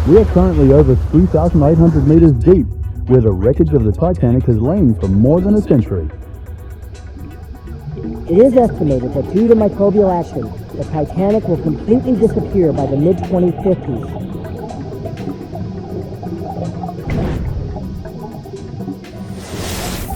We are currently over 3,800 meters deep, where the wreckage of the Titanic has lain for more than a century. It is estimated that due to microbial action, the Titanic will completely disappear by the mid-2050s.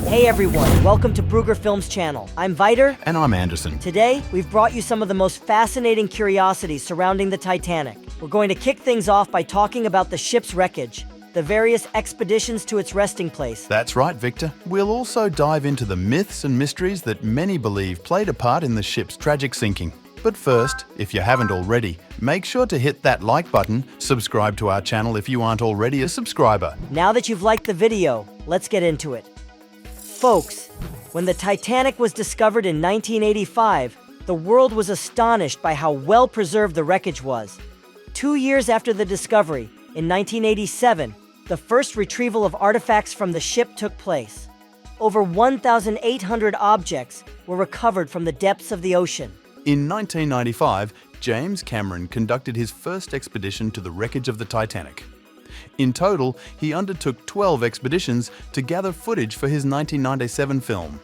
Hey everyone, welcome to Brugger Films channel. I'm Viter. And I'm Anderson. Today, we've brought you some of the most fascinating curiosities surrounding the Titanic. We're going to kick things off by talking about the ship's wreckage, the various expeditions to its resting place. That's right, Victor. We'll also dive into the myths and mysteries that many believe played a part in the ship's tragic sinking. But first, if you haven't already, make sure to hit that like button, subscribe to our channel if you aren't already a subscriber. Now that you've liked the video, let's get into it. Folks, when the Titanic was discovered in 1985, the world was astonished by how well preserved the wreckage was. 2 years after the discovery, in 1987, the first retrieval of artifacts from the ship took place. Over 1,800 objects were recovered from the depths of the ocean. In 1995, James Cameron conducted his first expedition to the wreckage of the Titanic. In total, he undertook 12 expeditions to gather footage for his 1997 film.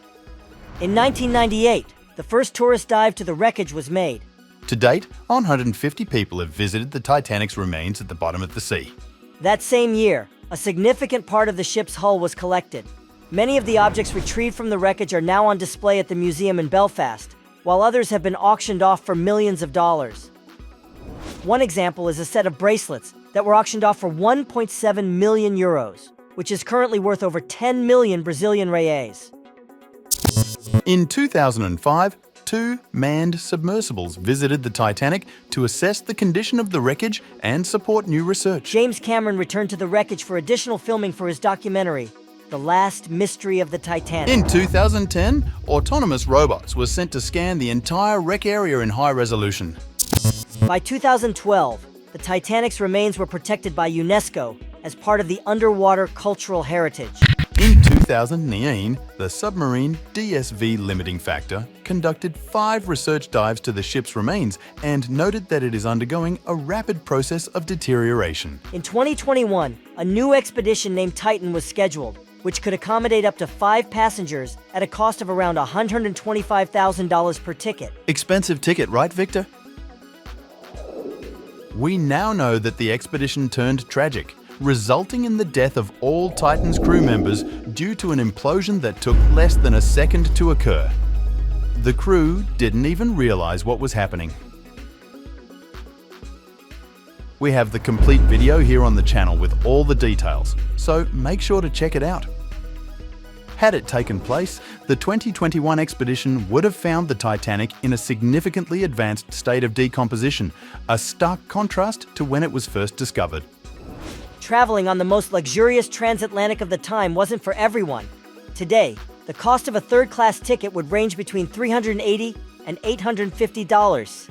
In 1998, the first tourist dive to the wreckage was made. To date, 150 people have visited the Titanic's remains at the bottom of the sea. That same year, a significant part of the ship's hull was collected. Many of the objects retrieved from the wreckage are now on display at the museum in Belfast, while others have been auctioned off for millions of dollars. One example is a set of bracelets that were auctioned off for 1.7 million euros, which is currently worth over 10 million Brazilian reais. In 2005, 2 manned submersibles visited the Titanic to assess the condition of the wreckage and support new research. James Cameron returned to the wreckage for additional filming for his documentary, The Last Mystery of the Titanic. In 2010, autonomous robots were sent to scan the entire wreck area in high resolution. By 2012, the Titanic's remains were protected by UNESCO as part of the underwater cultural heritage. In 2009, the submarine DSV limiting factor conducted 5 research dives to the ship's remains and noted that it is undergoing a rapid process of deterioration. In 2021, a new expedition named Titan was scheduled, which could accommodate up to 5 passengers at a cost of around $125,000 per ticket. Expensive ticket, right, Victor? We now know that the expedition turned tragic, resulting in the death of all Titan's crew members due to an implosion that took less than a second to occur. The crew didn't even realize what was happening. We have the complete video here on the channel with all the details, so make sure to check it out. Had it taken place, the 2021 expedition would have found the Titanic in a significantly advanced state of decomposition, a stark contrast to when it was first discovered. Traveling on the most luxurious transatlantic of the time wasn't for everyone. Today, the cost of a third-class ticket would range between $380 and $850.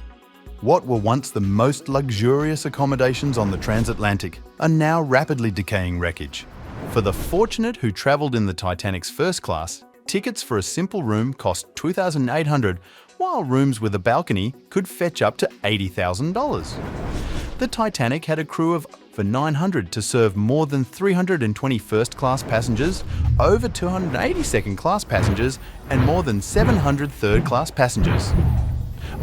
What were once the most luxurious accommodations on the transatlantic are now rapidly decaying wreckage. For the fortunate who traveled in the Titanic's first class, tickets for a simple room cost $2,800, while rooms with a balcony could fetch up to $80,000. The Titanic had a crew of over 900 to serve more than 320 first-class passengers, over 280 second-class passengers, and more than 700 third-class passengers.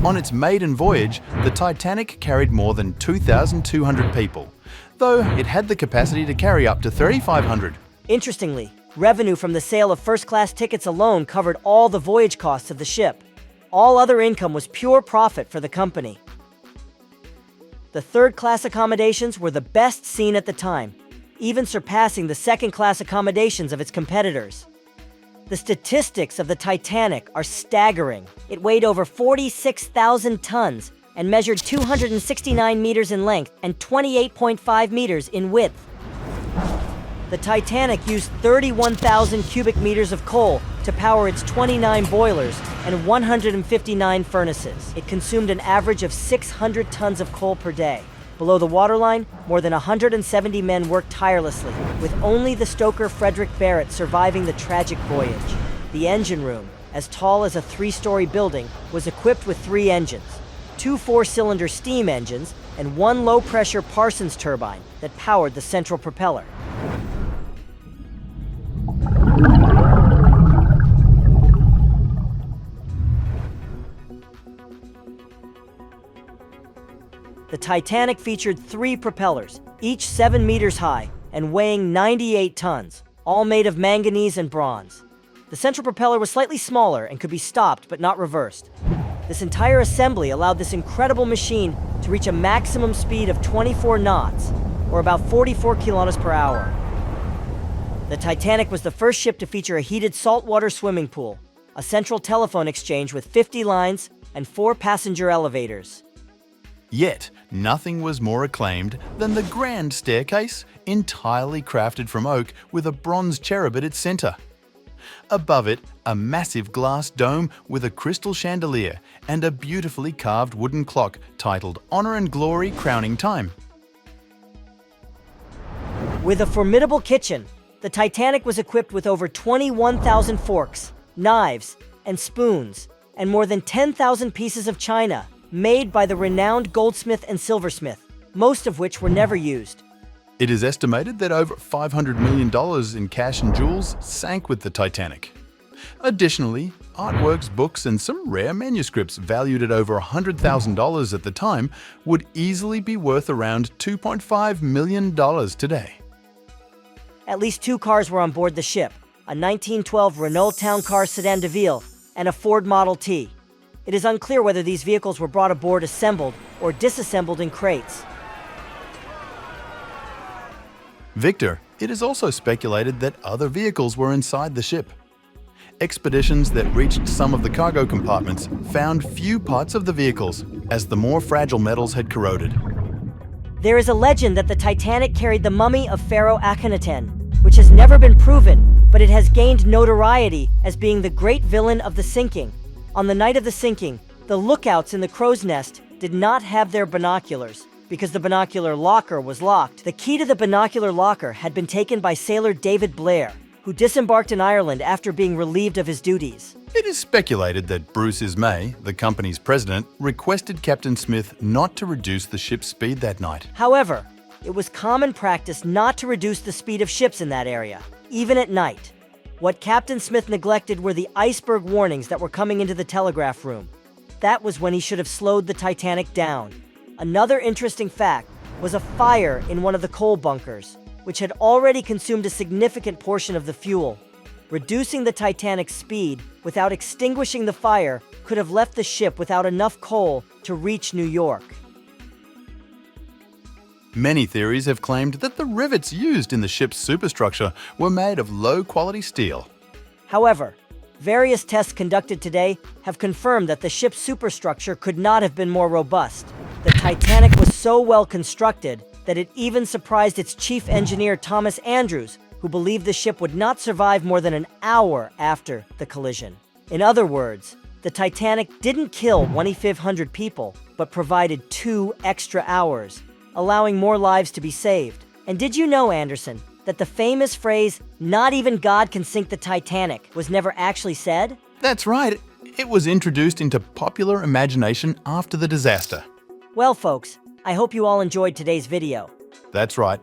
On its maiden voyage, the Titanic carried more than 2,200 people, though it had the capacity to carry up to 3,500. Interestingly, revenue from the sale of first-class tickets alone covered all the voyage costs of the ship. All other income was pure profit for the company. The third-class accommodations were the best seen at the time, even surpassing the second-class accommodations of its competitors. The statistics of the Titanic are staggering. It weighed over 46,000 tons and measured 269 meters in length and 28.5 meters in width. The Titanic used 31,000 cubic meters of coal to power its 29 boilers and 159 furnaces. It consumed an average of 600 tons of coal per day. Below the waterline, more than 170 men worked tirelessly, with only the stoker Frederick Barrett surviving the tragic voyage. The engine room, as tall as a 3-story building, was equipped with 3 engines. 2 4-cylinder steam engines and one low-pressure Parsons turbine that powered the central propeller. The Titanic featured 3 propellers, each 7 meters high and weighing 98 tons, all made of manganese and bronze. The central propeller was slightly smaller and could be stopped but not reversed. This entire assembly allowed this incredible machine to reach a maximum speed of 24 knots, or about 44 kilometers per hour. The Titanic was the first ship to feature a heated saltwater swimming pool, a central telephone exchange with 50 lines, and 4 passenger elevators. Yet, nothing was more acclaimed than the grand staircase, entirely crafted from oak with a bronze cherub at its center. Above it, a massive glass dome with a crystal chandelier and a beautifully carved wooden clock titled Honor and Glory Crowning Time. With a formidable kitchen, the Titanic was equipped with over 21,000 forks, knives, and spoons, and more than 10,000 pieces of china, made by the renowned goldsmith and silversmith, most of which were never used. It is estimated that over $500 million in cash and jewels sank with the Titanic. Additionally, artworks, books, and some rare manuscripts valued at over $100,000 at the time would easily be worth around $2.5 million today. At least 2 cars were on board the ship, a 1912 Renault Town Car Sedan de Ville and a Ford Model T. It is unclear whether these vehicles were brought aboard assembled or disassembled in crates. Victor, it is also speculated that other vehicles were inside the ship. Expeditions that reached some of the cargo compartments found few parts of the vehicles, as the more fragile metals had corroded. There is a legend that the Titanic carried the mummy of Pharaoh Akhenaten, which has never been proven, but it has gained notoriety as being the great villain of the sinking. On the night of the sinking, the lookouts in the crow's nest did not have their binoculars because the binocular locker was locked. The key to the binocular locker had been taken by sailor David Blair, who disembarked in Ireland after being relieved of his duties. It is speculated that Bruce Ismay, the company's president, requested Captain Smith not to reduce the ship's speed that night. However, it was common practice not to reduce the speed of ships in that area, even at night. What Captain Smith neglected were the iceberg warnings that were coming into the telegraph room. That was when he should have slowed the Titanic down. Another interesting fact was a fire in one of the coal bunkers, which had already consumed a significant portion of the fuel. Reducing the Titanic's speed without extinguishing the fire could have left the ship without enough coal to reach New York. Many theories have claimed that the rivets used in the ship's superstructure were made of low-quality steel. However, various tests conducted today have confirmed that the ship's superstructure could not have been more robust. The Titanic was so well constructed that it even surprised its chief engineer Thomas Andrews, who believed the ship would not survive more than an hour after the collision. In other words, the Titanic didn't kill 2,500 people, but provided 2 extra hours, allowing more lives to be saved. And did you know, Anderson, that the famous phrase, "Not even God can sink the Titanic," was never actually said? That's right, it was introduced into popular imagination after the disaster. Well, folks, I hope you all enjoyed today's video. That's right.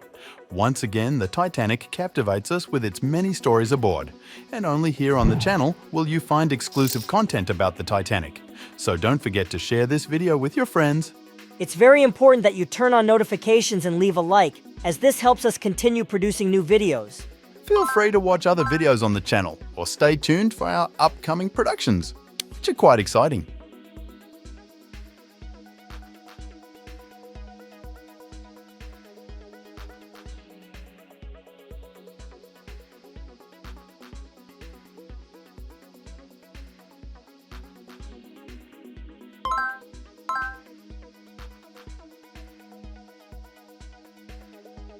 Once again, the Titanic captivates us with its many stories aboard. And only here on the channel will you find exclusive content about the Titanic. So don't forget to share this video with your friends. It's very important that you turn on notifications and leave a like, as this helps us continue producing new videos. Feel free to watch other videos on the channel or stay tuned for our upcoming productions, which are quite exciting.